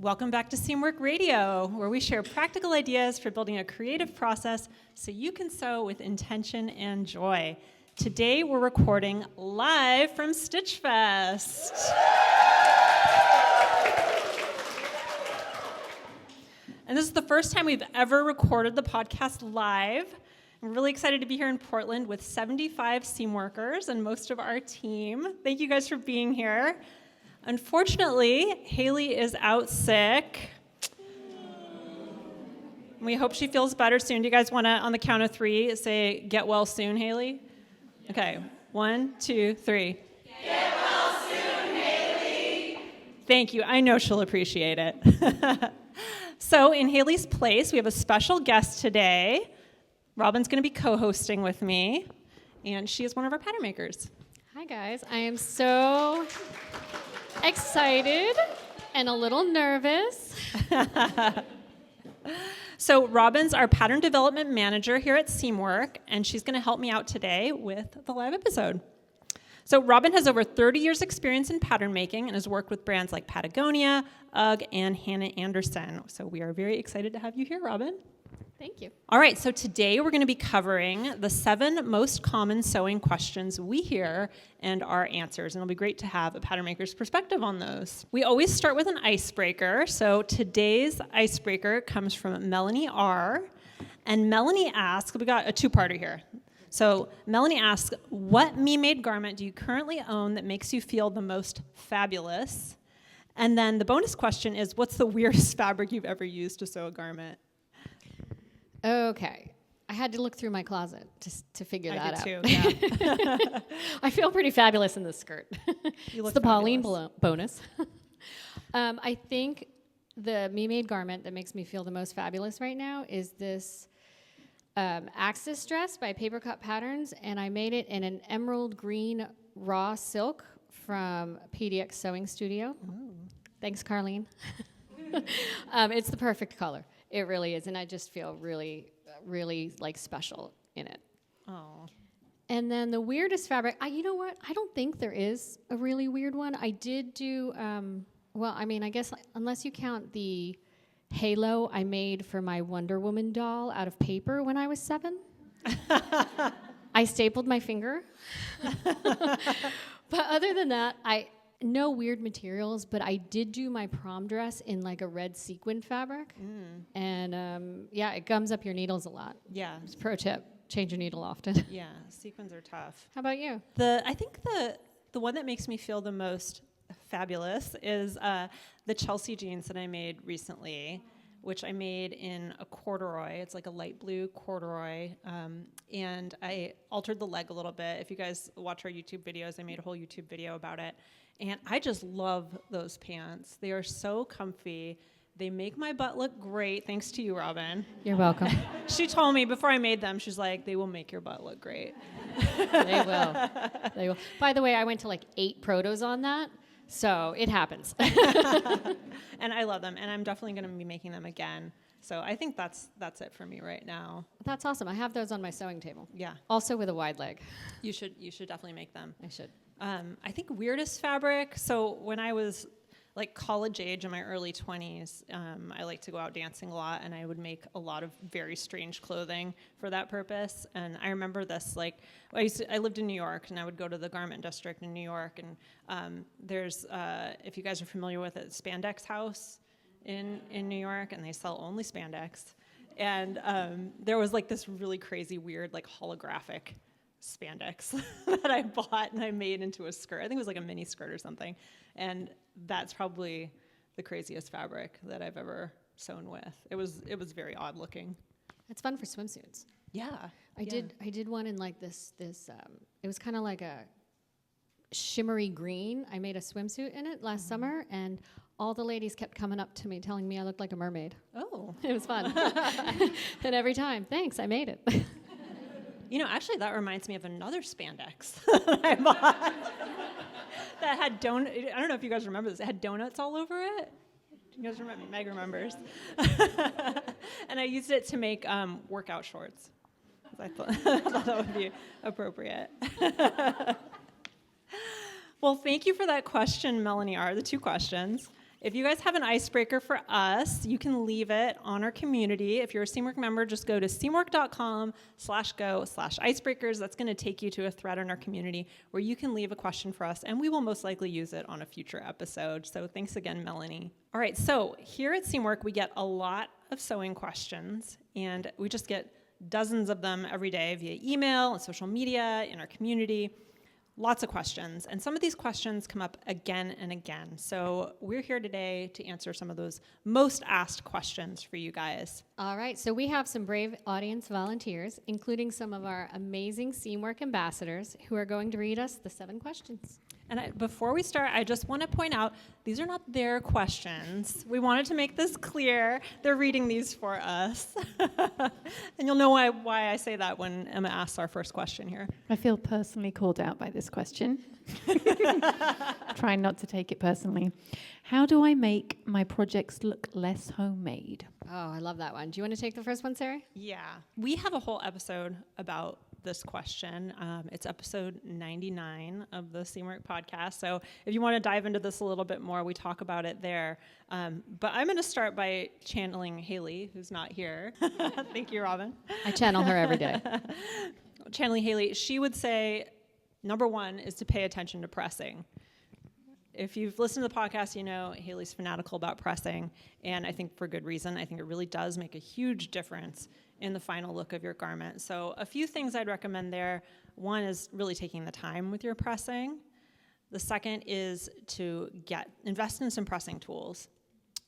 Welcome back to Seamwork Radio, where we share practical ideas for building a creative process so you can sew with intention and joy. Today, we're recording live from Stitchfest. And this is the first time we've ever recorded the podcast live. We're really excited to be here in Portland with 75 Seamworkers and most of our team. Thank you guys for being here. Unfortunately, Haley is out sick. We hope she feels better soon. Do you guys want to, on the count of three, say, get well soon, Haley? Okay, 1, 2, 3. Get well soon, Haley. Thank you. I know she'll appreciate it. So in Haley's place, we have a special guest today. Robin's going to be co-hosting with me, and she is one of our pattern makers. Hi, guys. I am so excited and a little nervous. So Robin's our pattern development manager here at Seamwork, and she's going to help me out today with the live episode. So Robin has over 30 years experience in pattern making and has worked with brands like Patagonia, UGG, and Hannah Anderson. So we are very excited to have you here, Robin. Thank you. All right, so today we're going to be covering the 7 most common sewing questions we hear and our answers, and it'll be great to have a pattern maker's perspective on those. We always start with an icebreaker, so today's icebreaker comes from Melanie R., and Melanie asks, we got a two-parter here. So Melanie asks, what me-made garment do you currently own that makes you feel the most fabulous? And then the bonus question is, what's the weirdest fabric you've ever used to sew a garment? Okay. I had to look through my closet to figure that out. I did too, yeah. I feel pretty fabulous in this skirt. You look it's the Pauline fabulous. bonus. I think the me-made garment that makes me feel the most fabulous right now is this Axis dress by Paper Cut Patterns, and I made it in an emerald green raw silk from PDX Sewing Studio. Ooh. Thanks, Carlene. It's the perfect color. It really is, and I just feel really, really like special in it. Oh. And then the weirdest fabric, you know what? I don't think there is a really weird one. I did do, I guess unless you count the halo I made for my Wonder Woman doll out of paper when I was 7. I stapled my finger. But other than that, no weird materials, but I did do my prom dress in like a red sequin fabric. And it gums up your needles a lot. Yeah. Just pro tip, change your needle often. Yeah, sequins are tough. How about you? I think the one that makes me feel the most fabulous is the Chelsea jeans that I made recently, which I made in a corduroy. It's like a light blue corduroy, and I altered the leg a little bit. If you guys watch our YouTube videos, I made a whole YouTube video about it, and I just love those pants. They are so comfy. They make my butt look great, thanks to you, Robin. You're welcome. She told me before I made them, she's like, they will make your butt look great. They will. They will. By the way, I went to like 8 protos on that. So it happens. And I love them, and I'm definitely going to be making them again. So I think that's it for me right now. That's awesome. I have those on my sewing table. Yeah. Also with a wide leg. You should definitely make them. I should. I think weirdest fabric. So when I was like college age in my early 20s, I liked to go out dancing a lot, and I would make a lot of very strange clothing for that purpose. And I remember this, like, I lived in New York, and I would go to the garment district in New York, and there's, if you guys are familiar with it, Spandex House in New York, and they sell only spandex. And there was like this really crazy, weird, like holographic spandex that I bought and I made into a skirt. I think it was like a mini skirt or something. And that's probably the craziest fabric that I've ever sewn with. It was very odd looking. It's fun for swimsuits. Yeah. I did one in like this it was kind of like a shimmery green. I made a swimsuit in it last summer, and all the ladies kept coming up to me telling me I looked like a mermaid. Oh. It was fun. And every time, thanks, I made it. You know, actually, that reminds me of another spandex that I bought that had I don't know if you guys remember this. It had donuts all over it. You guys remember? Meg remembers. And I used it to make workout shorts. I thought that would be appropriate. Well, thank you for that question, Melanie R., the 2 questions. If you guys have an icebreaker for us, you can leave it on our community. If you're a Seamwork member, just go to seamwork.com/go/icebreakers. That's going to take you to a thread in our community where you can leave a question for us, and we will most likely use it on a future episode. So thanks again, Melanie. All right, so here at Seamwork, we get a lot of sewing questions, and we just get dozens of them every day via email and social media in our community. Lots of questions, and some of these questions come up again and again. So we're here today to answer some of those most asked questions for you guys. All right, so we have some brave audience volunteers, including some of our amazing Seamwork ambassadors who are going to read us the 7 questions. And before we start, I just want to point out, these are not their questions. We wanted to make this clear. They're reading these for us. And you'll know why I say that when Emma asks our first question here. I feel personally called out by this question. Trying not to take it personally. How do I make my projects look less homemade? Oh, I love that one. Do you want to take the first one, Sarah? Yeah. We have a whole episode about this question. It's episode 99 of the Seamwork podcast. So if you want to dive into this a little bit more, we talk about it there. But I'm going to start by channeling Haley, who's not here. Thank you, Robin. I channel her every day. Channeling Haley, she would say, number 1 is to pay attention to pressing. If you've listened to the podcast, you know Haley's fanatical about pressing, and I think for good reason. I think it really does make a huge difference in the final look of your garment. So a few things I'd recommend there. One is really taking the time with your pressing. The second is to invest in some pressing tools.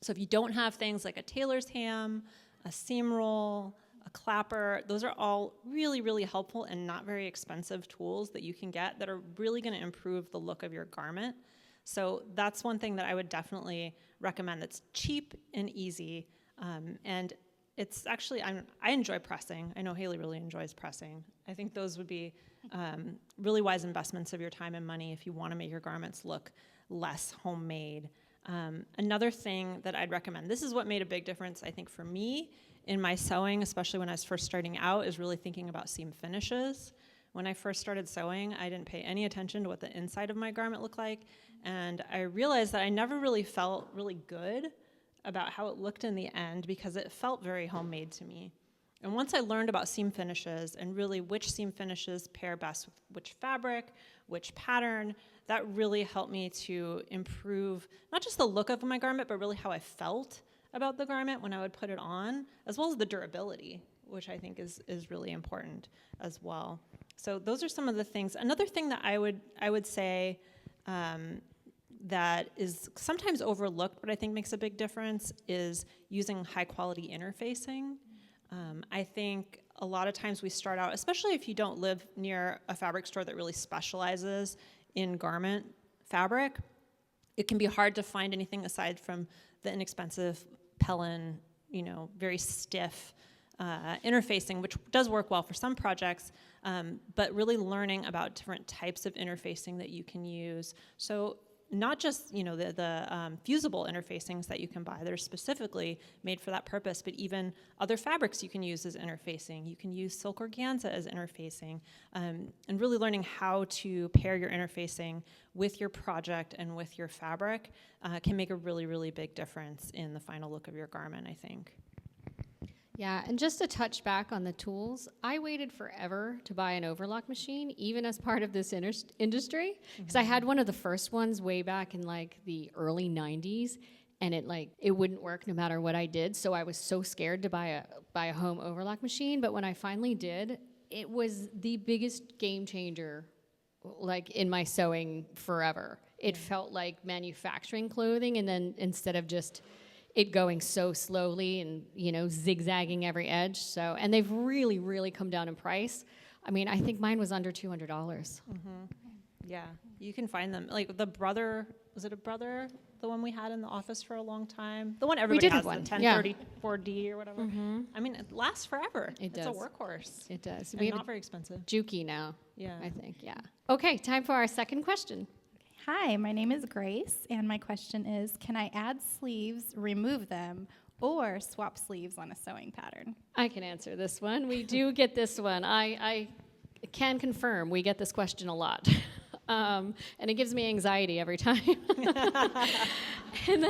So if you don't have things like a tailor's ham, a seam roll, a clapper, those are all really, really helpful and not very expensive tools that you can get that are really going to improve the look of your garment. So that's one thing that I would definitely recommend that's cheap and easy. And it's actually, I enjoy pressing. I know Haley really enjoys pressing. I think those would be really wise investments of your time and money if you want to make your garments look less homemade. Another thing that I'd recommend, this is what made a big difference, I think, for me in my sewing, especially when I was first starting out, is really thinking about seam finishes. When I first started sewing, I didn't pay any attention to what the inside of my garment looked like, and I realized that I never really felt really good about how it looked in the end because it felt very homemade to me. And once I learned about seam finishes and really which seam finishes pair best with which fabric, which pattern, that really helped me to improve not just the look of my garment, but really how I felt about the garment when I would put it on, as well as the durability, which I think is really important as well. So those are some of the things. Another thing that I would say that is sometimes overlooked, but I think makes a big difference, is using high quality interfacing. I think a lot of times we start out, especially if you don't live near a fabric store that really specializes in garment fabric, it can be hard to find anything aside from the inexpensive Pellin, very stiff interfacing, which does work well for some projects, but really learning about different types of interfacing that you can use. So not just the fusible interfacings that you can buy that are specifically made for that purpose, but even other fabrics you can use as interfacing. You can use silk organza as interfacing, and really learning how to pair your interfacing with your project and with your fabric can make a really, really big difference in the final look of your garment, I think. Yeah, and just to touch back on the tools, I waited forever to buy an overlock machine, even as part of this industry, because I had one of the first ones way back in the early 90s, and it wouldn't work no matter what I did, so I was so scared to buy a home overlock machine. But when I finally did, it was the biggest game changer in my sewing forever. It felt like manufacturing clothing, and then instead of just it going so slowly and zigzagging every edge. So, and they've really, really come down in price. I mean, I think mine was under $200. Mm-hmm. Yeah, you can find them. Like the Brother, was it a Brother? The one we had in the office for a long time. The one everybody has, the 1034D or whatever. Mm-hmm. I mean, it lasts forever. It's a workhorse. It does. And not very expensive. Juki now. Yeah, I think. Yeah. Okay, time for our second question. Hi, my name is Grace, and my question is, can I add sleeves, remove them, or swap sleeves on a sewing pattern? I can answer this one. We do get this one. I can confirm we get this question a lot. And it gives me anxiety every time. And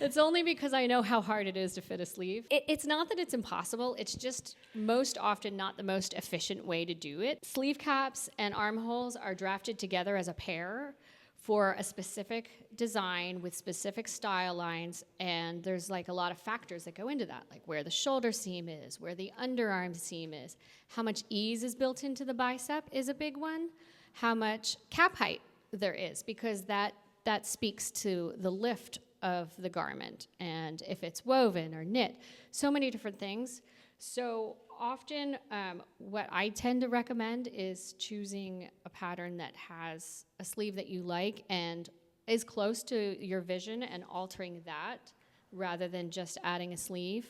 It's only because I know how hard it is to fit a sleeve. It's not that it's impossible, it's just most often not the most efficient way to do it. Sleeve caps and armholes are drafted together as a pair for a specific design with specific style lines, and there's like a lot of factors that go into that, like where the shoulder seam is, where the underarm seam is, how much ease is built into the bicep is a big one, how much cap height there is, because that speaks to the lift of the garment, and if it's woven or knit, so many different things. So often what I tend to recommend is choosing a pattern that has a sleeve that you like and is close to your vision and altering that rather than just adding a sleeve.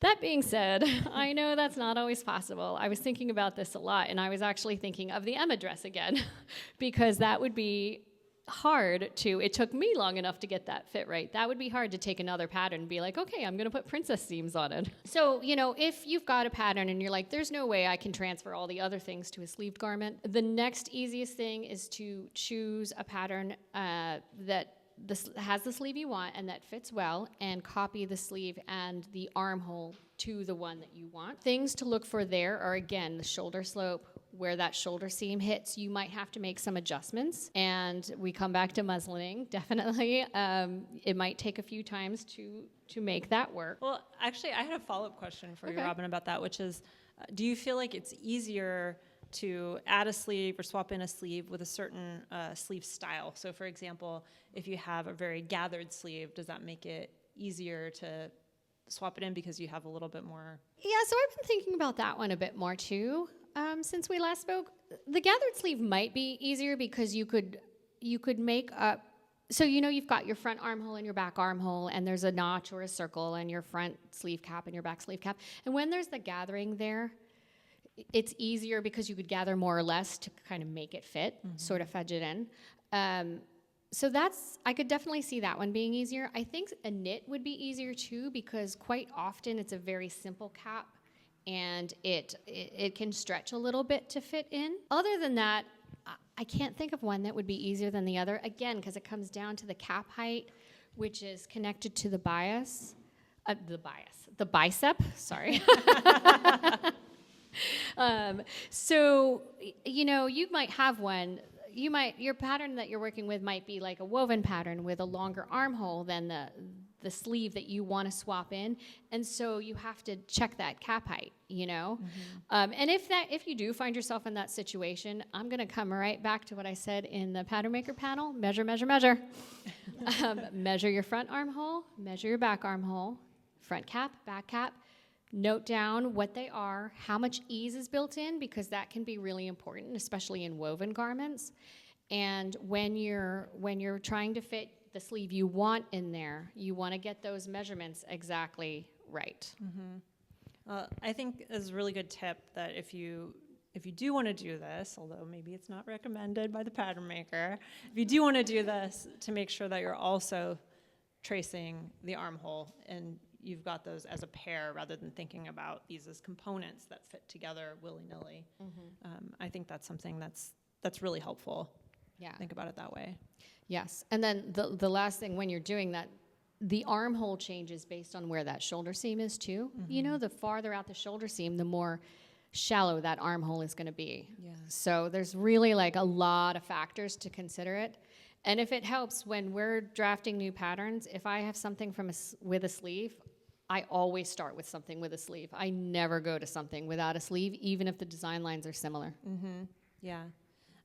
That being said, I know that's not always possible. I was thinking about this a lot, and I was actually thinking of the Emma dress again, because that would be hard to, it took me long enough to get that fit right. That would be hard to take another pattern and be like, okay, I'm gonna put princess seams on it. So, you know, if you've got a pattern and you're like, there's no way I can transfer all the other things to a sleeved garment, the next easiest thing is to choose a pattern that has the sleeve you want and that fits well, and copy the sleeve and the armhole to the one that you want. Things to look for there are, again, the shoulder slope, where that shoulder seam hits. You might have to make some adjustments, and we come back to muslining, definitely. It might take a few times to make that work. Well, actually, I had a follow-up question for you, Robin, about that, which is, do you feel like it's easier to add a sleeve or swap in a sleeve with a certain sleeve style? So for example, if you have a very gathered sleeve, does that make it easier to swap it in because you have a little bit more? Yeah, so I've been thinking about that one a bit more too since we last spoke. The gathered sleeve might be easier because you could make up, so you know you've got your front armhole and your back armhole, and there's a notch or a circle and your front sleeve cap and your back sleeve cap. And when there's the gathering there, it's easier because you could gather more or less to kind of make it fit, sort of fudge it in. So I could definitely see that one being easier. I think a knit would be easier too, because quite often it's a very simple cap and it can stretch a little bit to fit in. Other than that, I can't think of one that would be easier than the other. Again, because it comes down to the cap height, which is connected to the bicep, sorry. So, you know, you might have one, your pattern that you're working with might be like a woven pattern with a longer armhole than the sleeve that you want to swap in. And so you have to check that cap height, you know? And if you do find yourself in that situation, I'm going to come right back to what I said in the pattern maker panel: measure, measure, measure. Measure your front armhole, measure your back armhole, front cap, back cap. Note down what they are, how much ease is built in, because that can be really important, especially in woven garments. And when you're trying to fit the sleeve you want in there, you want to get those measurements exactly right. I think is a really good tip that if you do want to do this, although maybe it's not recommended by the pattern maker, if you do want to do this, to make sure that you're also tracing the armhole and you've got those as a pair rather than thinking about these as components that fit together willy-nilly. I think that's something that's really helpful. Yeah. Think about it that way. Yes. And then the last thing when you're doing that, the armhole changes based on where that shoulder seam is too. You know, the farther out the shoulder seam, the more shallow that armhole is going to be. Yeah. So there's really like a lot of factors to consider it. And if it helps, when we're drafting new patterns, if I have something with a sleeve, I always start with something with a sleeve. I never go to something without a sleeve, even if the design lines are similar. Yeah.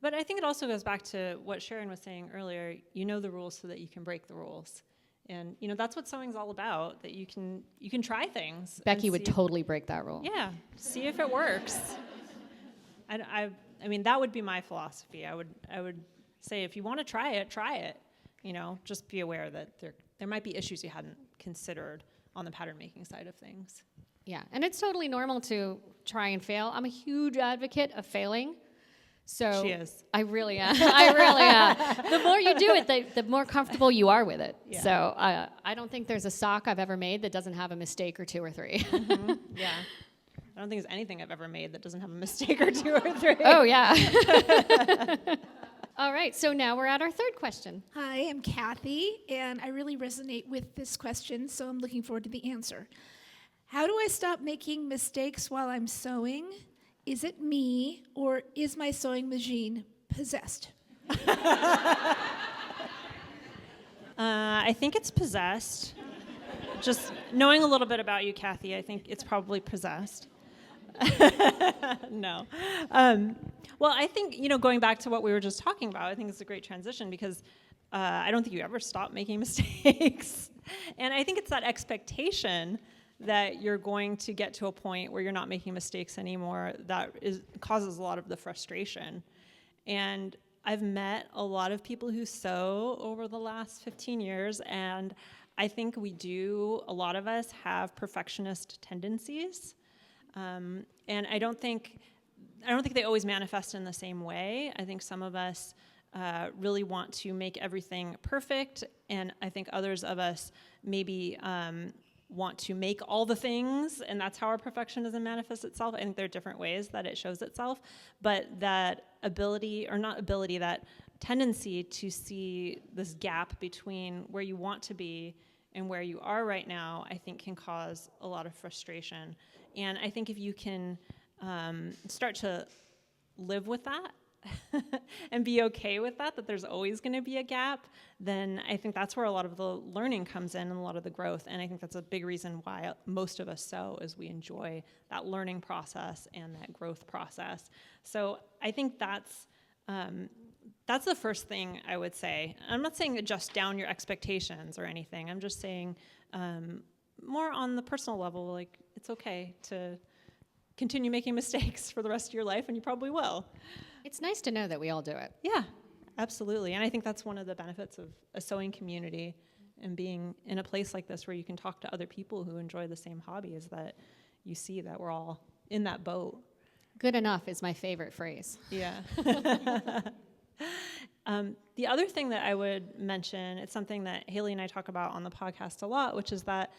But I think it also goes back to what Sharon was saying earlier. You know the rules so that you can break the rules. And, you know, that's what sewing's all about, that you can try things. Becky would totally break that rule. Yeah. See if it works. I mean, that would be my philosophy. I would say, if you want to try it. You know, just be aware that there might be issues you hadn't considered on the pattern making side of things. Yeah, and it's totally normal to try and fail. I'm a huge advocate of failing. So she is. I really am. I really am. The more you do it, the more comfortable you are with it. Yeah. So I don't think there's a sock I've ever made that doesn't have a mistake or two or three. Yeah. I don't think there's anything I've ever made that doesn't have a mistake or two or three. Oh, yeah. All right, so now we're at our third question. Hi, I'm Kathy, and I really resonate with this question, so I'm looking forward to the answer. How do I stop making mistakes while I'm sewing? Is it me, or is my sewing machine possessed? I think it's possessed. Just knowing a little bit about you, Kathy, I think it's probably possessed. No. Well, I think, going back to what we were just talking about, I think it's a great transition because I don't think you ever stop making mistakes. And I think it's that expectation that you're going to get to a point where you're not making mistakes anymore that causes a lot of the frustration. And I've met a lot of people who sew over the last 15 years, and I think a lot of us have perfectionist tendencies. And I don't think they always manifest in the same way. I think some of us really want to make everything perfect, and I think others of us maybe want to make all the things, and that's how our perfectionism manifests itself. I think there are different ways that it shows itself, but that that tendency to see this gap between where you want to be and where you are right now, I think can cause a lot of frustration. And I think if you can start to live with that and be okay with that there's always going to be a gap, then I think that's where a lot of the learning comes in and a lot of the growth. And I think that's a big reason why most of us sew, is we enjoy that learning process and that growth process. So I think that's the first thing I would say. I'm not saying adjust down your expectations or anything. I'm just saying more on the personal level, like it's okay to continue making mistakes for the rest of your life, and you probably will. It's nice to know that we all do it. Yeah, absolutely. And I think that's one of the benefits of a sewing community and being in a place like this where you can talk to other people who enjoy the same hobby, is that you see that we're all in that boat. Good enough is my favorite phrase. Yeah. The other thing that I would mention, it's something that Haley and I talk about on the podcast a lot, which is that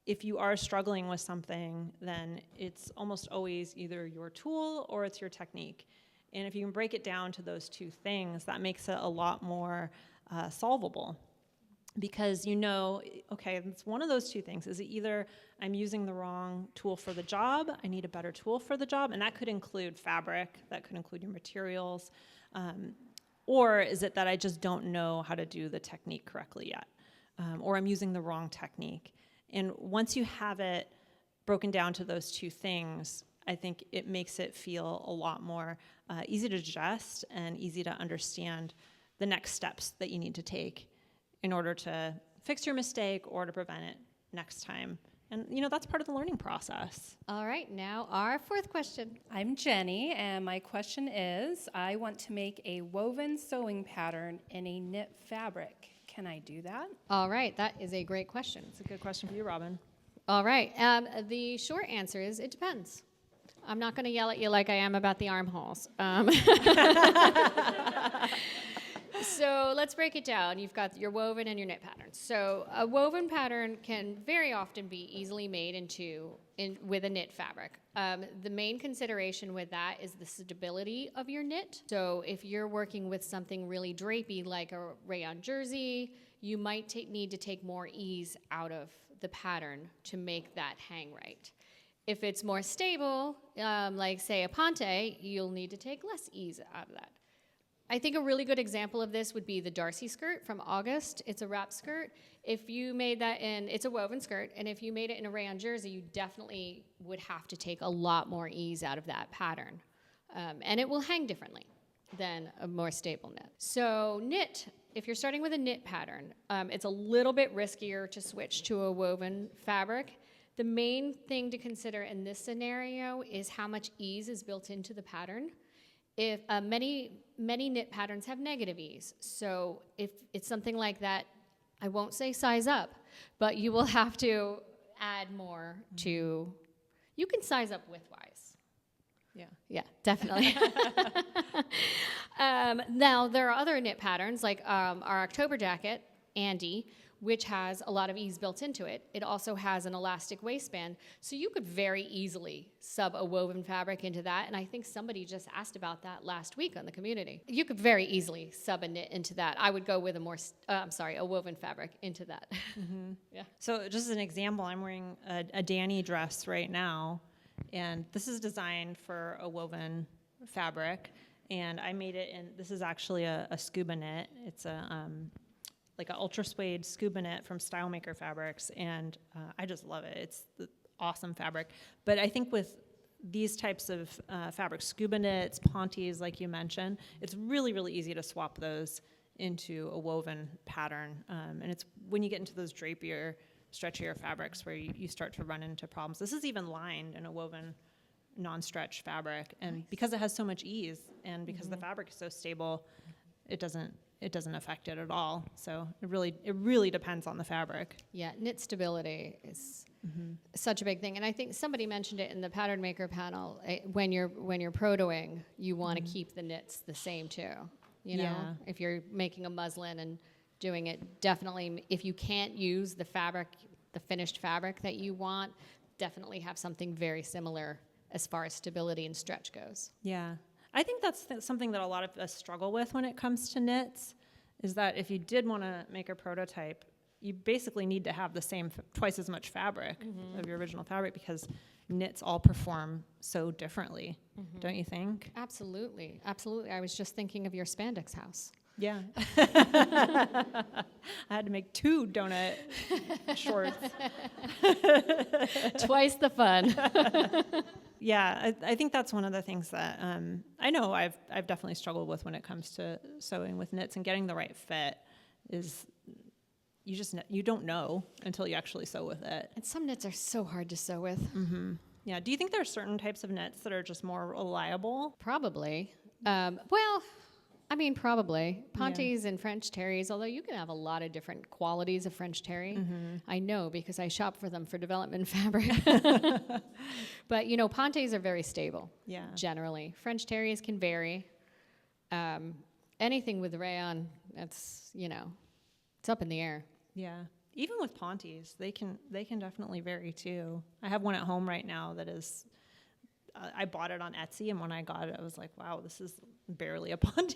if you are struggling with something, then it's almost always either your tool or it's your technique. And if you can break it down to those two things, that makes it a lot more solvable. Because okay, it's one of those two things. Is it either I'm using the wrong tool for the job, I need a better tool for the job, and that could include fabric, that could include your materials, or is it that I just don't know how to do the technique correctly yet, or I'm using the wrong technique. And once you have it broken down to those two things, I think it makes it feel a lot more easy to digest and easy to understand the next steps that you need to take in order to fix your mistake or to prevent it next time. And, that's part of the learning process. All right, now our fourth question. I'm Jenny, and my question is, I want to make a woven sewing pattern in a knit fabric. Can I do that? All right, that is a great question. It's a good question for you, Robin. All right, the short answer is it depends. I'm not going to yell at you like I am about the armholes. So let's break it down. You've got your woven and your knit patterns. So a woven pattern can very often be easily made with a knit fabric. The main consideration with that is the stability of your knit. So if you're working with something really drapey like a rayon jersey, you might need to take more ease out of the pattern to make that hang right. If it's more stable, like say a ponte, you'll need to take less ease out of that. I think a really good example of this would be the Darcy skirt from August. It's a wrap skirt. If you made that it's a woven skirt, and if you made it in a rayon jersey, you definitely would have to take a lot more ease out of that pattern. And it will hang differently than a more stable knit. So knit, if you're starting with a knit pattern, it's a little bit riskier to switch to a woven fabric. The main thing to consider in this scenario is how much ease is built into the pattern. If many knit patterns have negative ease, so if it's something like that, I won't say size up, but you will have to add more to. You can size up widthwise. Yeah, definitely. Now there are other knit patterns like our October jacket, Andy, which has a lot of ease built into it. It also has an elastic waistband, so you could very easily sub a woven fabric into that, and I think somebody just asked about that last week on the community. You could very easily sub a knit into that. I would go with a woven fabric into that. Yeah. So just as an example, I'm wearing a Danny dress right now, and this is designed for a woven fabric, and I made it in, this is actually a scuba knit. It's like an ultra suede scuba knit from Style Maker Fabrics, and I just love it. It's the awesome fabric. But I think with these types of fabrics, scuba knits, pontes, like you mentioned, it's really, really easy to swap those into a woven pattern. And it's when you get into those drapier, stretchier fabrics where you start to run into problems. This is even lined in a woven non-stretch fabric, and because it has so much ease and because the fabric is so stable, it doesn't affect it at all. So it really depends on the fabric. Yeah, knit stability is such a big thing, and I think somebody mentioned it in the pattern maker panel. When you're protoing, you want to keep the knits the same too. You know, Yeah. if you're making a muslin and doing it, definitely if you can't use the fabric, the finished fabric that you want, definitely have something very similar as far as stability and stretch goes. Yeah. I think that's something that a lot of us struggle with when it comes to knits, is that if you did want to make a prototype, you basically need to have the same, twice as much fabric of your original fabric, because knits all perform so differently, don't you think? Absolutely, absolutely. I was just thinking of your spandex house. Yeah. I had to make 2 donut shorts. Twice the fun. Yeah, I think that's one of the things that I know I've definitely struggled with when it comes to sewing with knits, and getting the right fit is you don't know until you actually sew with it. And some knits are so hard to sew with. Yeah. Do you think there are certain types of knits that are just more reliable? Probably. Well, I mean, probably. Pontes and French terries, although you can have a lot of different qualities of French terry. I know because I shop for them for development fabric. But, you know, pontes are very stable, Yeah. generally. French terries can vary. Anything with rayon, it's, you know, it's up in the air. Yeah. Even with pontes, they can definitely vary too. I have one at home right now that is. I bought it on Etsy, and when I got it, I was like, wow, this is barely a ponte.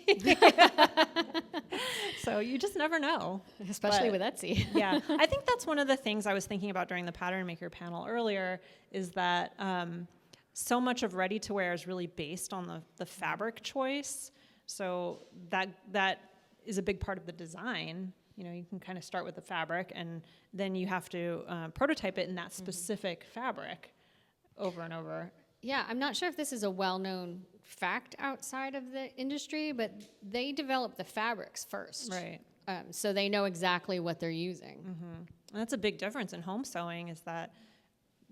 So you just never know. Especially with Etsy. Yeah. I think that's one of the things I was thinking about during the Pattern Maker panel earlier, is that so much of ready-to-wear is really based on the fabric choice. So that is a big part of the design. You know, you can kind of start with the fabric, and then you have to prototype it in that specific fabric over and over. Yeah, I'm not sure if this is a well-known fact outside of the industry, but they develop the fabrics first. Right. So they know exactly what they're using. And that's a big difference in home sewing, is that,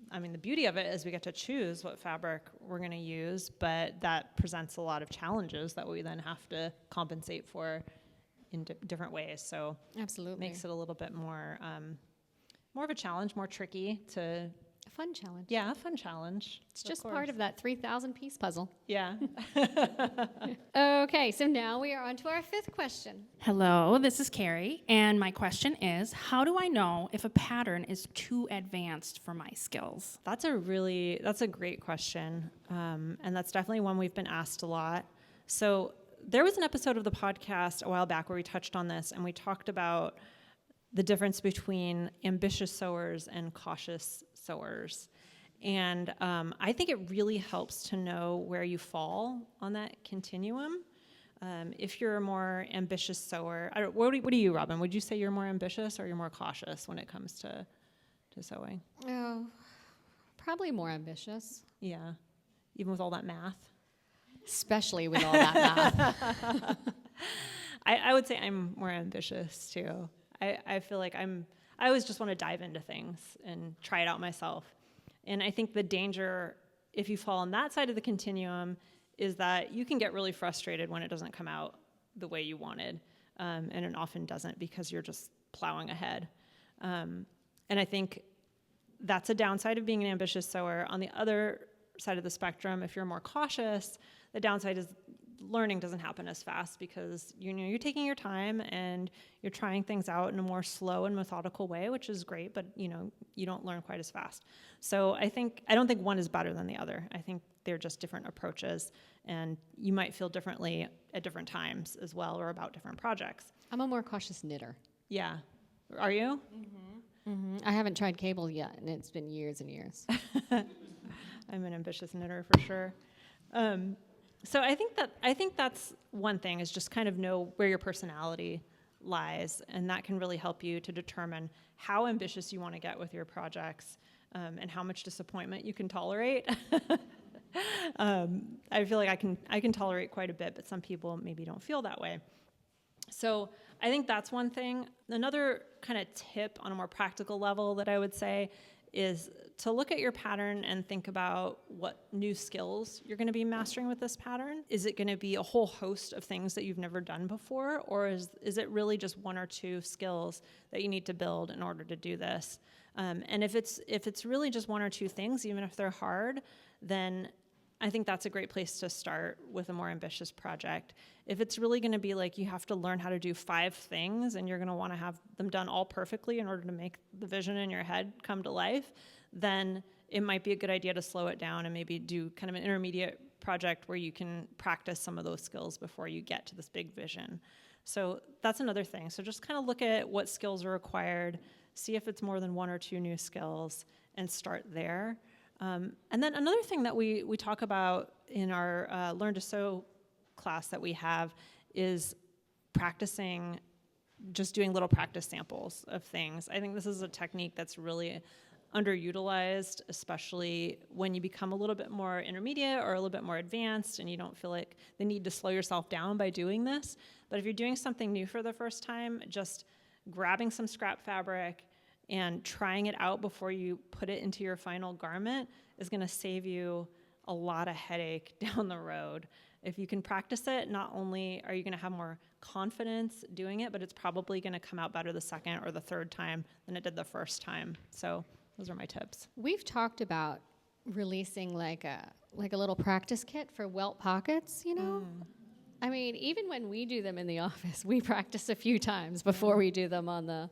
I mean, the beauty of it is we get to choose what fabric we're going to use, but that presents a lot of challenges that we then have to compensate for in different ways. So Absolutely. makes it a little bit more of a challenge, more tricky to. A fun challenge. Yeah, a fun challenge. It's just part of that 3,000-piece puzzle. Yeah. Okay, so now we are on to our 5th question. Hello, this is Carrie, and my question is, how do I know if a pattern is too advanced for my skills? That's a great question, and that's definitely one we've been asked a lot. So there was an episode of the podcast a while back where we touched on this, and we talked about the difference between ambitious sewers and cautious sewers. And I think it really helps to know where you fall on that continuum. If you're a more ambitious sewer, what do you, Robin? Would you say you're more ambitious or you're more cautious when it comes to sewing? Oh, probably more ambitious. Yeah, even with all that math. Especially with all that math. I would say I'm more ambitious too. I feel like I always just want to dive into things and try it out myself. And I think the danger, if you fall on that side of the continuum, is that you can get really frustrated when it doesn't come out the way you wanted. And it often doesn't, because you're just plowing ahead. And I think that's a downside of being an ambitious sewer. On the other side of the spectrum, if you're more cautious, the downside is learning doesn't happen as fast because you're taking your time and you're trying things out in a more slow and methodical way, which is great, but you don't learn quite as fast. So I don't think one is better than the other. I think they're just different approaches, and you might feel differently at different times as well, or about different projects. I'm a more cautious knitter. Yeah. Are you? I haven't tried cable yet, and it's been years and years. I'm an ambitious knitter for sure. So I think that's one thing, is just kind of know where your personality lies, and that can really help you to determine how ambitious you want to get with your projects, and how much disappointment you can tolerate. I feel like I can tolerate quite a bit, but some people maybe don't feel that way. So I think that's one thing. Another kind of tip on a more practical level that I would say is to look at your pattern and think about what new skills you're going to be mastering with this pattern. Is it going to be a whole host of things that you've never done before, or is it really just one or two skills that you need to build in order to do this? And if it's really just one or two things, even if they're hard, then I think that's a great place to start with a more ambitious project. If it's really going to be like you have to learn how to do 5 things and you're going to want to have them done all perfectly in order to make the vision in your head come to life, then it might be a good idea to slow it down and maybe do kind of an intermediate project where you can practice some of those skills before you get to this big vision. So that's another thing. So just kind of look at what skills are required, see if it's more than 1 or 2 new skills, and start there. And then another thing that we talk about in our Learn to Sew class that we have is practicing, just doing little practice samples of things. I think this is a technique that's really underutilized, especially when you become a little bit more intermediate or a little bit more advanced and you don't feel like the need to slow yourself down by doing this. But if you're doing something new for the first time, just grabbing some scrap fabric and trying it out before you put it into your final garment is going to save you a lot of headache down the road. If you can practice it, not only are you going to have more confidence doing it, but it's probably going to come out better the second or the third time than it did the first time. So those are my tips. We've talked about releasing like a little practice kit for welt pockets, I mean, even when we do them in the office, we practice a few times before we do them on the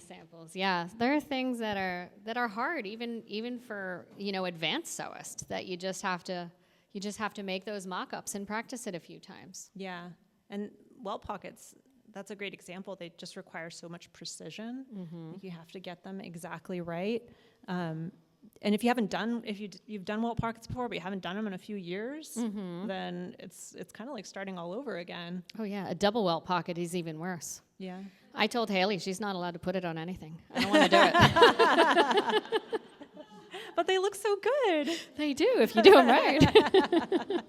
samples. Yeah, there are things that are hard, even for advanced sewists, that you just have to make those mock-ups and practice it a few times. Yeah, and welt pockets, that's a great example. They just require so much precision. Like you have to get them exactly right. And if you've done welt pockets before, but you haven't done them in a few years, then it's kind of like starting all over again. Oh yeah, a double welt pocket is even worse. Yeah. I told Haley she's not allowed to put it on anything. I don't want to do it. But they look so good. They do, if you do them right.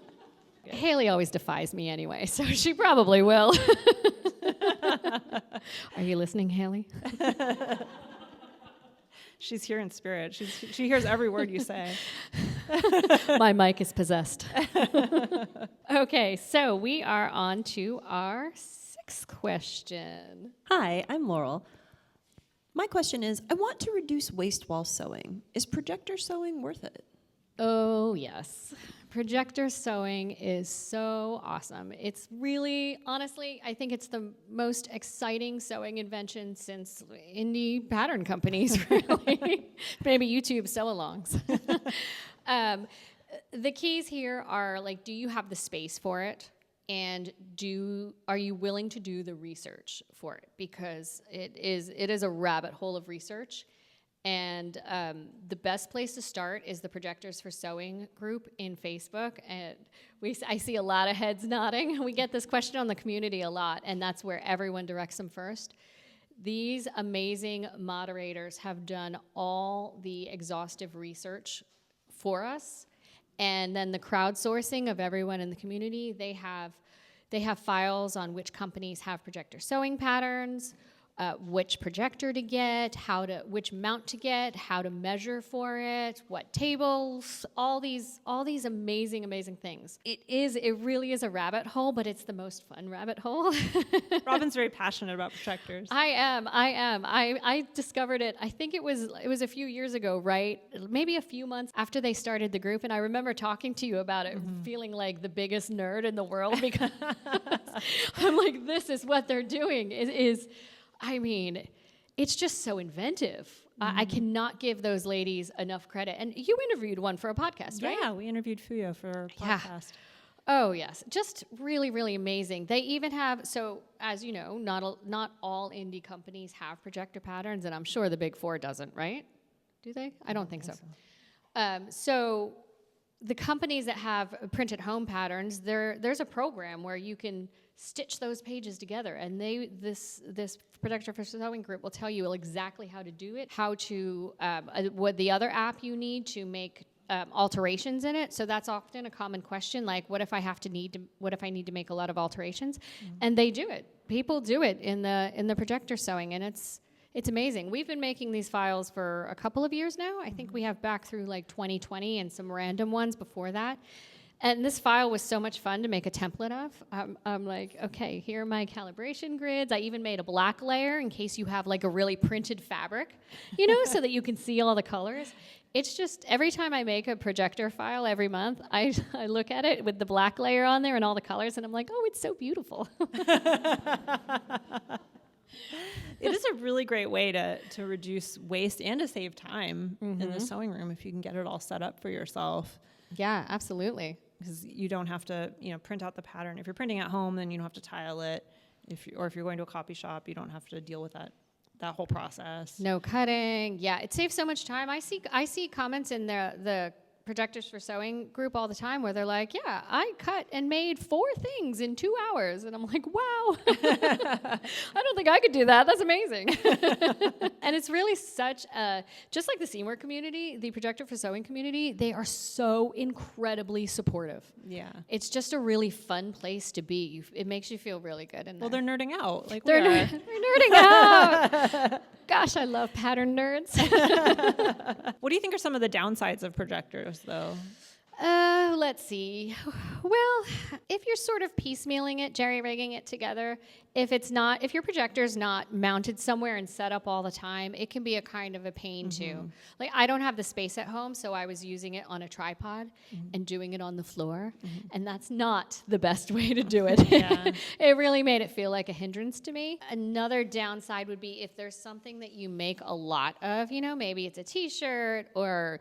Haley always defies me anyway, so she probably will. Are you listening, Haley? She's here in spirit. She hears every word you say. My mic is possessed. Okay, so we are on to our 6th question. Hi, I'm Laurel. My question is, I want to reduce waste while sewing. Is projector sewing worth it? Oh, yes. Projector sewing is so awesome. It's really, honestly, I think it's the most exciting sewing invention since indie pattern companies, really. Maybe YouTube sew-alongs. The keys here are, like, do you have the space for it? And are you willing to do the research for it? Because it is a rabbit hole of research. And the best place to start is the Projectors for Sewing group in Facebook. And I see a lot of heads nodding. We get this question on the community a lot, and that's where everyone directs them first. These amazing moderators have done all the exhaustive research for us. And then the crowdsourcing of everyone in the community, they have files on which companies have projector sewing patterns, which projector to get, which mount to get, how to measure for it, what tables, all these amazing, amazing things. It really is a rabbit hole, but it's the most fun rabbit hole. Robin's very passionate about projectors. I am. I discovered it, I think it was a few years ago, right? Maybe a few months after they started the group, and I remember talking to you about it, feeling like the biggest nerd in the world, because I'm like, this is what they're doing. It's just so inventive. I cannot give those ladies enough credit. And you interviewed one for a podcast, right? Yeah, we interviewed Fuyo for a podcast. Oh, yes. Just really, really amazing. They even have, so as you know, not all indie companies have projector patterns, and I'm sure the Big Four doesn't, right? Do they? I don't think so. So the companies that have printed home patterns, there's a program where you can stitch those pages together, and this projector for sewing group will tell you exactly how to do it, how to what the other app you need to make alterations in it. So that's often a common question, like what if I need to make a lot of alterations? And they do it. People do it in the projector sewing, and it's amazing. We've been making these files for a couple of years now. I think we have back through like 2020 and some random ones before that. And this file was so much fun to make a template of. I'm like, okay, here are my calibration grids. I even made a black layer in case you have like a really printed fabric, so that you can see all the colors. It's just every time I make a projector file every month, I look at it with the black layer on there and all the colors, and I'm like, oh, it's so beautiful. It is a really great way to reduce waste and to save time in the sewing room if you can get it all set up for yourself. Yeah, absolutely. Because you don't have to, print out the pattern. If you're printing at home, then you don't have to tile it. If you're going to a copy shop, you don't have to deal with that whole process. No cutting. Yeah, it saves so much time. I see comments in the Projectors for Sewing group all the time where they're like, yeah, I cut and made 4 things in 2 hours. And I'm like, wow. I don't think I could do that. That's amazing. And it's really just like the Seamwork community, the Projector for Sewing community, they are so incredibly supportive. Yeah. It's just a really fun place to be. It makes you feel really good in there. Well, they're nerding out. Like they're nerding out. Gosh, I love pattern nerds. What do you think are some of the downsides of projectors, though? Let's see. Well, if you're sort of piecemealing it, jerry-rigging it together, if your projector's not mounted somewhere and set up all the time, it can be a kind of a pain too. Like, I don't have the space at home, so I was using it on a tripod and doing it on the floor, and that's not the best way to do it. Yeah. It really made it feel like a hindrance to me. Another downside would be if there's something that you make a lot of, maybe it's a t-shirt or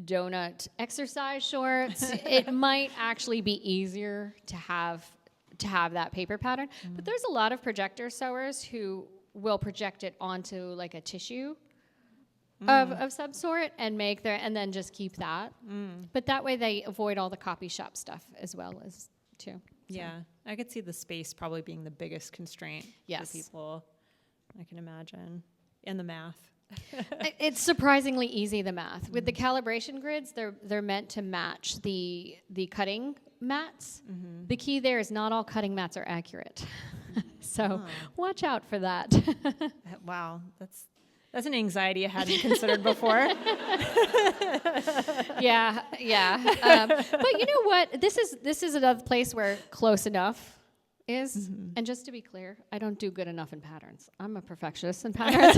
donut exercise shorts, it might actually be easier to have that paper pattern. But there's a lot of projector sewers who will project it onto like a tissue of some sort and and then just keep that. But that way they avoid all the copy shop stuff as well as too. Yeah, I could see the space probably being the biggest constraint for people. I can imagine. And the math. It's surprisingly easy, the math. With the calibration grids, they're meant to match the cutting mats. The key there is not all cutting mats are accurate. So watch out for that. Wow, that's an anxiety I hadn't considered before. Yeah. But you know what? This is another place where close enough is, and just to be clear, I don't do good enough in patterns. I'm a perfectionist in patterns.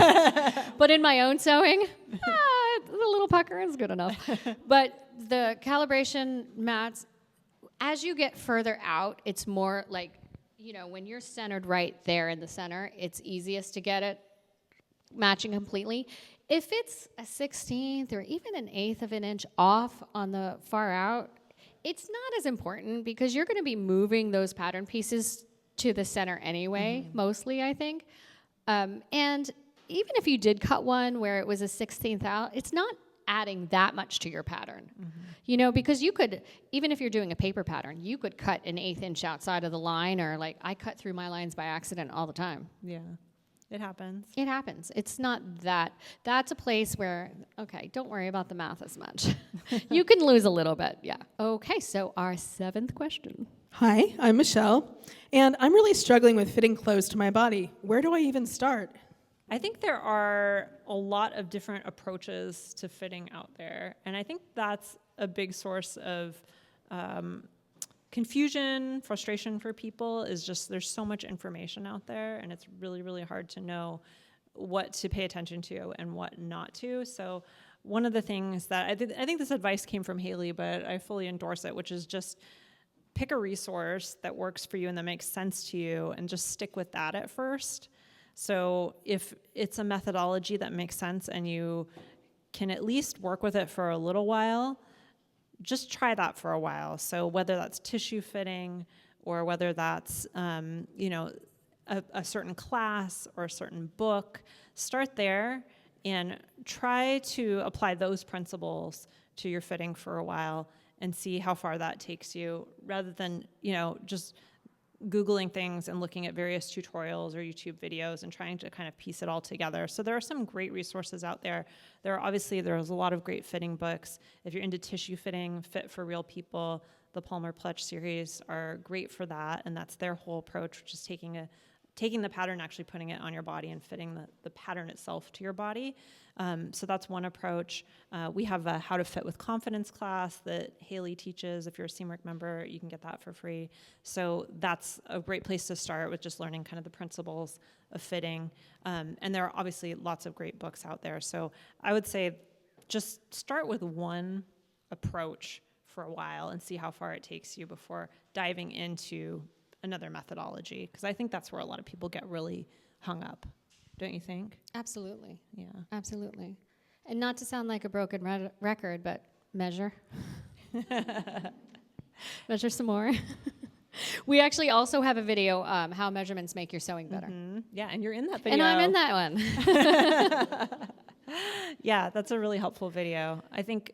But in my own sewing, the little pucker is good enough. But the calibration mats, as you get further out, it's more like, when you're centered right there in the center, it's easiest to get it matching completely. If it's a 16th or even an 1/8 of an inch off on the far out, it's not as important because you're going to be moving those pattern pieces to the center anyway, mostly, I think. And even if you did cut one where it was a 16th out, it's not adding that much to your pattern. Because you could, even if you're doing a paper pattern, you could cut an 1/8 inch outside of the line, or like I cut through my lines by accident all the time. Yeah. It happens. It happens. It's not that. That's a place where, okay, don't worry about the math as much. You can lose a little bit, yeah. Okay, so our 7th question. Hi, I'm Michelle, and I'm really struggling with fitting clothes to my body. Where do I even start? I think there are a lot of different approaches to fitting out there. And I think that's a big source of confusion, frustration for people, is just there's so much information out there, and it's really, really hard to know what to pay attention to and what not to. So one of the things that I think this advice came from Haley, but I fully endorse it, which is just pick a resource that works for you and that makes sense to you, and just stick with that at first. So if it's a methodology that makes sense and you can at least work with it for a little while, just try that for a while. So whether that's tissue fitting or whether that's, a certain class or a certain book, start there and try to apply those principles to your fitting for a while and see how far that takes you, rather than, just Googling things and looking at various tutorials or YouTube videos and trying to kind of piece it all together. So there are some great resources out there. There's a lot of great fitting books. If you're into tissue fitting, Fit for Real People, the Palmer Pletch series are great for that, and that's their whole approach, which is taking the pattern, actually putting it on your body and fitting the pattern itself to your body. So that's one approach. We have a How to Fit with Confidence class that Haley teaches. If you're a Seamwork member, you can get that for free. So that's a great place to start with, just learning kind of the principles of fitting. And there are obviously lots of great books out there. So I would say just start with one approach for a while and see how far it takes you before diving into another methodology, because I think that's where a lot of people get really hung up. Don't you think? Absolutely. Yeah. Absolutely. And not to sound like a broken record, but measure. Measure some more. We actually also have a video, how measurements make your sewing better. Mm-hmm. Yeah, and you're in that video. And I'm in that one. Yeah, that's a really helpful video. I think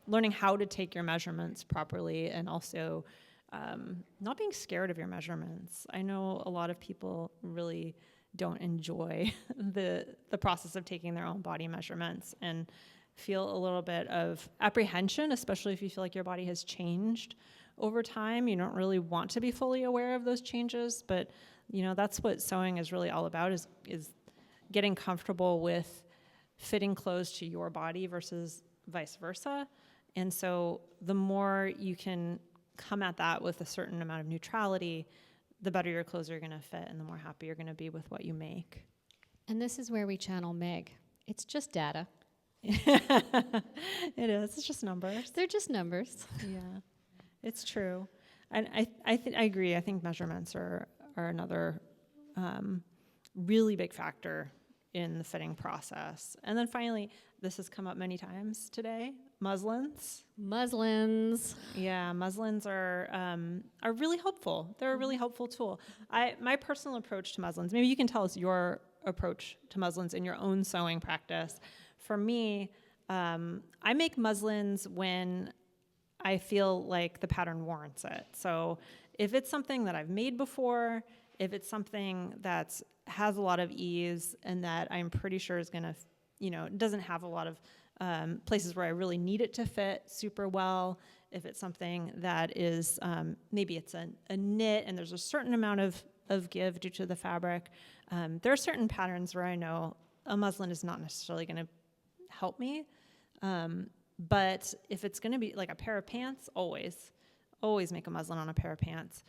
learning how to take your measurements properly, and also not being scared of your measurements. I know a lot of people really don't enjoy the process of taking their own body measurements and feel a little bit of apprehension, especially if you feel like your body has changed over time. You don't really want to be fully aware of those changes, but that's what sewing is really all about, is getting comfortable with fitting clothes to your body versus vice versa. And so the more you can come at that with a certain amount of neutrality, the better your clothes are going to fit and the more happy you're going to be with what you make. And this is where we channel Meg. It's just data. It is. It's just numbers. They're just numbers. Yeah, it's true. And I agree. I think measurements are another really big factor in the fitting process. And then finally, this has come up many times today, muslins. Muslins. Yeah, muslins are really helpful. They're a really helpful tool. My personal approach to muslins, maybe you can tell us your approach to muslins in your own sewing practice. For me, I make muslins when I feel like the pattern warrants it. So if it's something that I've made before, if it's something that has a lot of ease and that I'm pretty sure is going to, doesn't have a lot of places where I really need it to fit super well, if it's something that is, maybe it's a knit and there's a certain amount of give due to the fabric, there are certain patterns where I know a muslin is not necessarily going to help me. But if it's going to be like a pair of pants, always make a muslin on a pair of pants.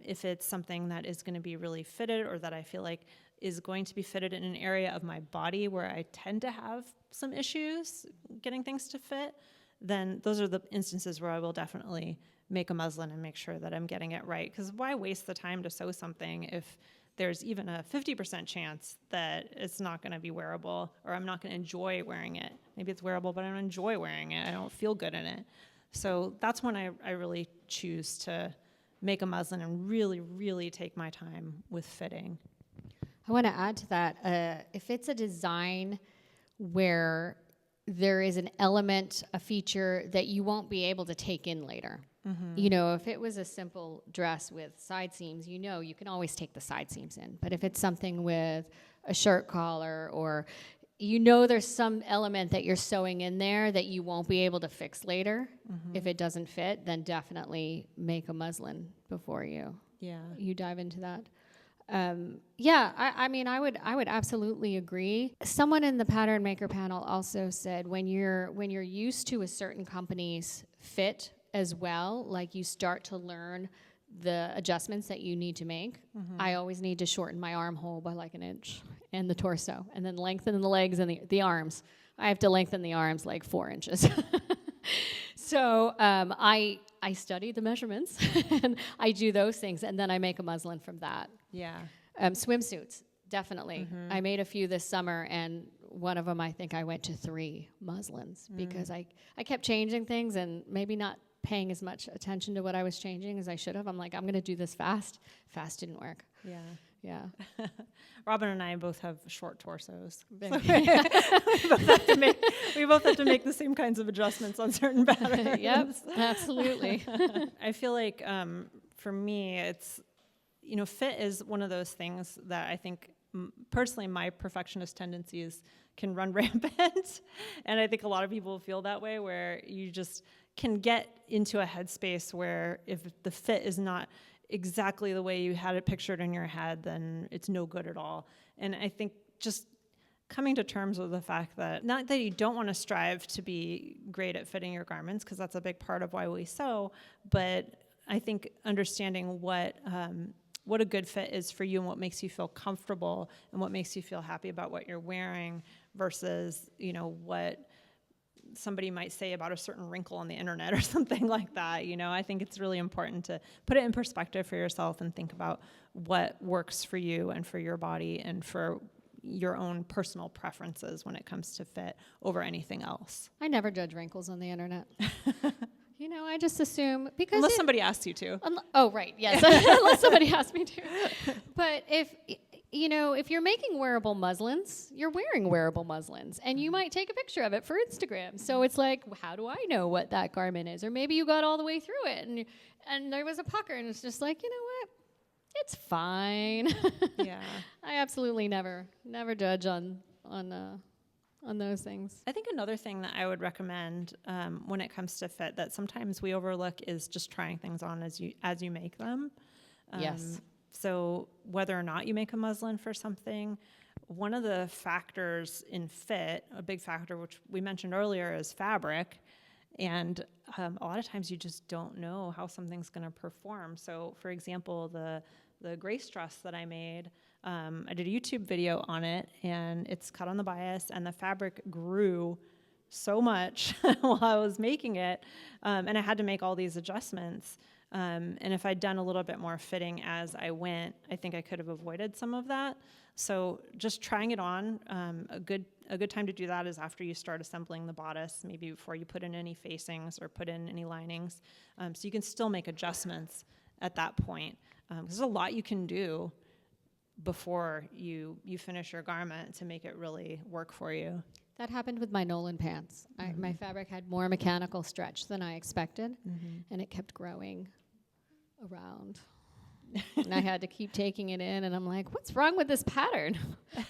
If it's something that is going to be really fitted, or that I feel like is going to be fitted in an area of my body where I tend to have some issues getting things to fit, then those are the instances where I will definitely make a muslin and make sure that I'm getting it right. Because why waste the time to sew something if there's even a 50% chance that it's not going to be wearable, or I'm not going to enjoy wearing it. Maybe it's wearable, but I don't enjoy wearing it. I don't feel good in it. So that's when I really choose to make a muslin and really, really take my time with fitting. I want to add to that. If it's a design where there is an element, a feature that you won't be able to take in later. Mm-hmm. If it was a simple dress with side seams, you can always take the side seams in. But if it's something with a shirt collar, or there's some element that you're sewing in there that you won't be able to fix later, if it doesn't fit, then definitely make a muslin before you dive into that. I mean, I would absolutely agree. Someone in the pattern maker panel also said when you're used to a certain company's fit as well, like you start to learn the adjustments that you need to make. I always need to shorten my armhole by like an inch and the torso, and then lengthen the legs and the arms. I have to lengthen the arms like 4 inches. So I study the measurements and I do those things, and then I make a muslin from that. Yeah. Swimsuits, definitely. I made a few this summer, and one of them I think I went to 3 muslins because I kept changing things and maybe not paying as much attention to what I was changing as I should have. I'm like, I'm going to do this fast. Fast didn't work. Yeah. Yeah. Robin and I both have short torsos. Big. So we both have to make the same kinds of adjustments on certain patterns. Yep, absolutely. I feel like for me, it's, fit is one of those things that I think personally my perfectionist tendencies can run rampant. And I think a lot of people feel that way, where you just can get into a headspace where if the fit is not exactly the way you had it pictured in your head, then it's no good at all. And I think just coming to terms with the fact that, not that you don't want to strive to be great at fitting your garments, because that's a big part of why we sew, but I think understanding what a good fit is for you and what makes you feel comfortable and what makes you feel happy about what you're wearing versus, what somebody might say about a certain wrinkle on the internet or something like that. I think it's really important to put it in perspective for yourself and think about what works for you and for your body and for your own personal preferences when it comes to fit over anything else. I never judge wrinkles on the internet. I just assume because unless somebody asks you to. Oh, right, yes. Unless somebody asks me to. But if you're making wearable muslins, you're wearing wearable muslins, and you might take a picture of it for Instagram. So it's like, how do I know what that garment is? Or maybe you got all the way through it, and there was a pucker, and it's just like, you know what? It's fine. Yeah. I absolutely never judge on those things. I think another thing that I would recommend when it comes to fit that sometimes we overlook is just trying things on as you make them. Yes. So whether or not you make a muslin for something, one of the factors in fit, a big factor which we mentioned earlier, is fabric. And a lot of times you just don't know how something's going to perform. So for example, the Grace dress that I made, I did a YouTube video on it, and it's cut on the bias, and the fabric grew so much while I was making it, and I had to make all these adjustments. And if I'd done a little bit more fitting as I went, I think I could have avoided some of that. So just trying it on, a good time to do that is after you start assembling the bodice, maybe before you put in any facings or put in any linings. So you can still make adjustments at that point. There's a lot you can do before you finish your garment to make it really work for you. That happened with my Nolan pants. My fabric had more mechanical stretch than I expected, and it kept growing around. And I had to keep taking it in, and I'm like, what's wrong with this pattern?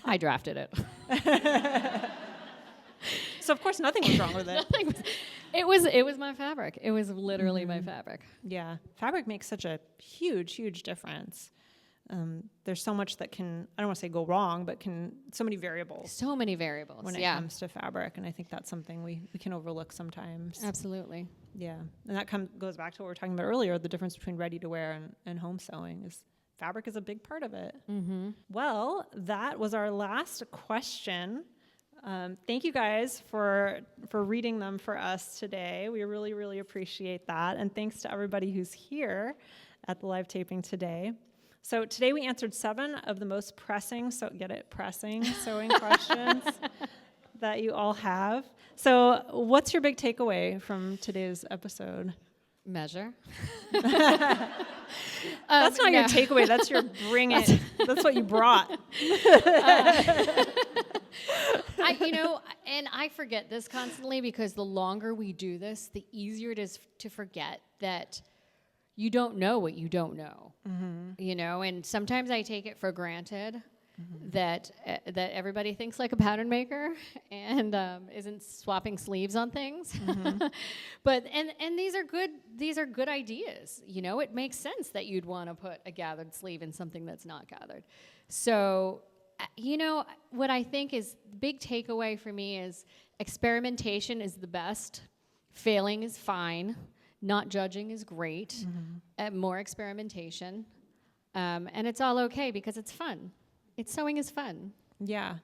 I drafted it. So of course nothing was wrong with it. It was my fabric. It was literally my fabric. Yeah, fabric makes such a huge difference. There's so much that can, I don't want to say go wrong, but so many variables. So many variables when it comes to fabric, and I think that's something we can overlook sometimes. Absolutely. Yeah, and that goes back to what we were talking about earlier, the difference between ready-to-wear and home sewing is fabric is a big part of it. Mm-hmm. Well, that was our last question. Thank you guys for reading them for us today. We really appreciate that, and thanks to everybody who's here at the live taping today. So today we answered 7 of the most pressing sewing questions that you all have. So what's your big takeaway from today's episode? Measure. That's not your takeaway. That's your bring it. That's what you brought. And I forget this constantly because the longer we do this, the easier it is to forget that you don't know what you don't know. Mm-hmm. And sometimes I take it for granted. that everybody thinks like a pattern maker and isn't swapping sleeves on things. But these are good ideas. You know, it makes sense that you'd want to put a gathered sleeve in something that's not gathered. So, you know, what I think is the big takeaway for me is experimentation is the best. Failing is fine. Not judging is great. More experimentation. And it's all okay because it's fun. Sewing is fun. Yeah,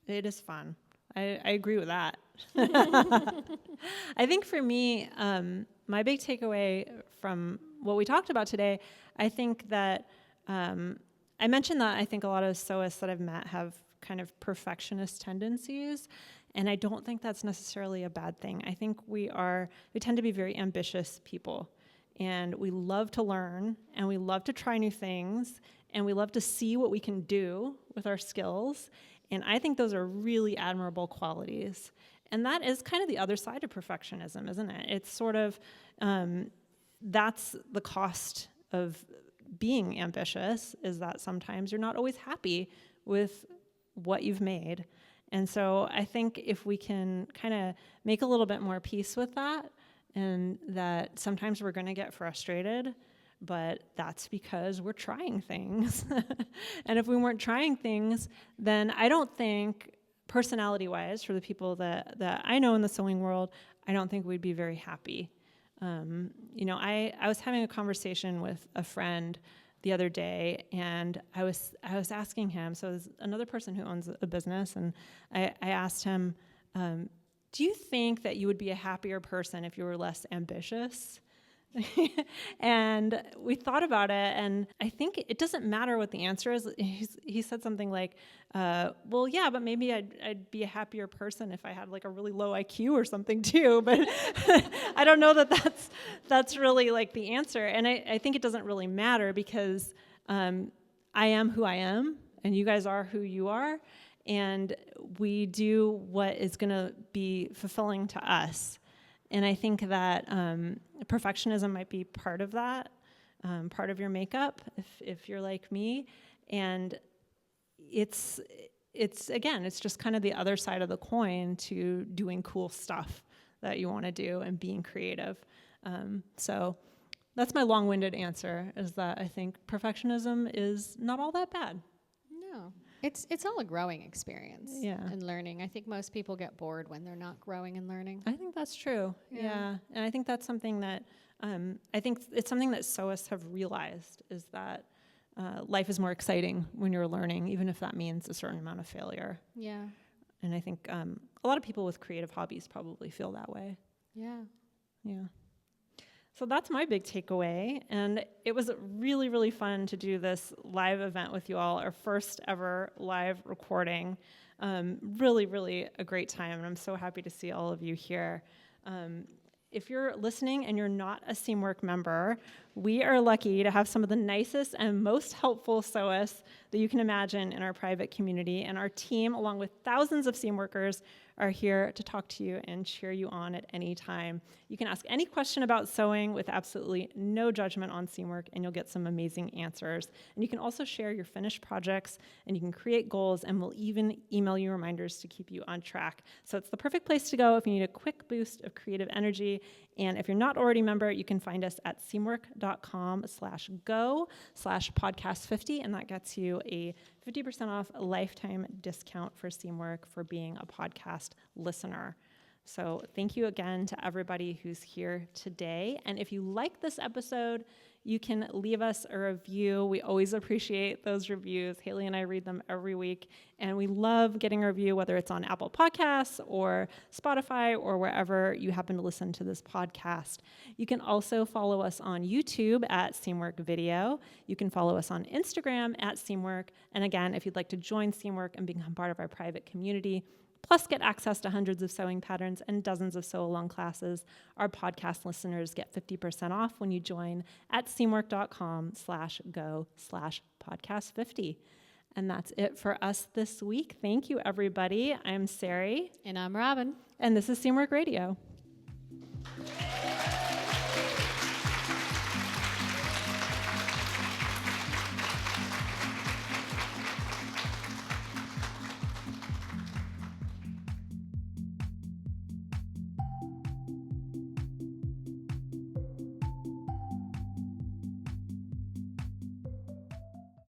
it is fun. I agree with that. I think for me, my big takeaway from what we talked about today, I think that I mentioned that I think a lot of sewists that I've met have kind of perfectionist tendencies, and I don't think that's necessarily a bad thing. I think we tend to be very ambitious people, and we love to learn, and we love to try new things, and we love to see what we can do with our skills. And I think those are really admirable qualities. And that is kind of the other side of perfectionism, isn't it? It's sort of, that's the cost of being ambitious, is that sometimes you're not always happy with what you've made. And so I think if we can kind of make a little bit more peace with that, and that sometimes we're going to get frustrated, but that's because we're trying things. And if we weren't trying things, then I don't think, personality-wise, for the people that I know in the sewing world, I don't think we'd be very happy. You know, I was having a conversation with a friend the other day, and I was asking him, so there's another person who owns a business, and I asked him, do you think that you would be a happier person if you were less ambitious? And we thought about it, and I think it doesn't matter what the answer is. He said something like, well, yeah, but maybe I'd be a happier person if I had like a really low IQ or something too. But I don't know that that's really like the answer. And I think it doesn't really matter, because I am who I am, and you guys are who you are. And we do what is going to be fulfilling to us. And I think that perfectionism might be part of that, part of your makeup, if you're like me. And it's just kind of the other side of the coin to doing cool stuff that you want to do and being creative. So that's my long-winded answer, is that I think perfectionism is not all that bad. No. It's all a growing experience and learning. I think most people get bored when they're not growing and learning. I think that's true. Yeah. And I think that's something that, I think it's something that sewists have realized, is that life is more exciting when you're learning, even if that means a certain amount of failure. Yeah. And I think a lot of people with creative hobbies probably feel that way. Yeah. Yeah. So that's my big takeaway, and it was really, really fun to do this live event with you all, our first ever live recording. Really, really a great time, and I'm so happy to see all of you here. If you're listening and you're not a Seamwork member, we are lucky to have some of the nicest and most helpful sewists that you can imagine in our private community, and our team, along with thousands of Seamworkers, are here to talk to you and cheer you on at any time. You can ask any question about sewing with absolutely no judgment on Seamwork, and you'll get some amazing answers. And you can also share your finished projects, and you can create goals, and we'll even email you reminders to keep you on track. So it's the perfect place to go if you need a quick boost of creative energy. And if you're not already a member, you can find us at seamwork.com/go/podcast50, and that gets you a 50% off a lifetime discount for Seamwork for being a podcast listener. So thank you again to everybody who's here today. And if you like this episode, you can leave us a review. We always appreciate those reviews. Haley and I read them every week, and we love getting a review, whether it's on Apple Podcasts or Spotify or wherever you happen to listen to this podcast. You can also follow us on YouTube at Seamwork Video. You can follow us on Instagram at Seamwork. And again, if you'd like to join Seamwork and become part of our private community, plus get access to hundreds of sewing patterns and dozens of sew-along classes, our podcast listeners get 50% off when you join at seamwork.com/go/podcast50. And that's it for us this week. Thank you, everybody. I'm Sarai. And I'm Robin. And this is Seamwork Radio.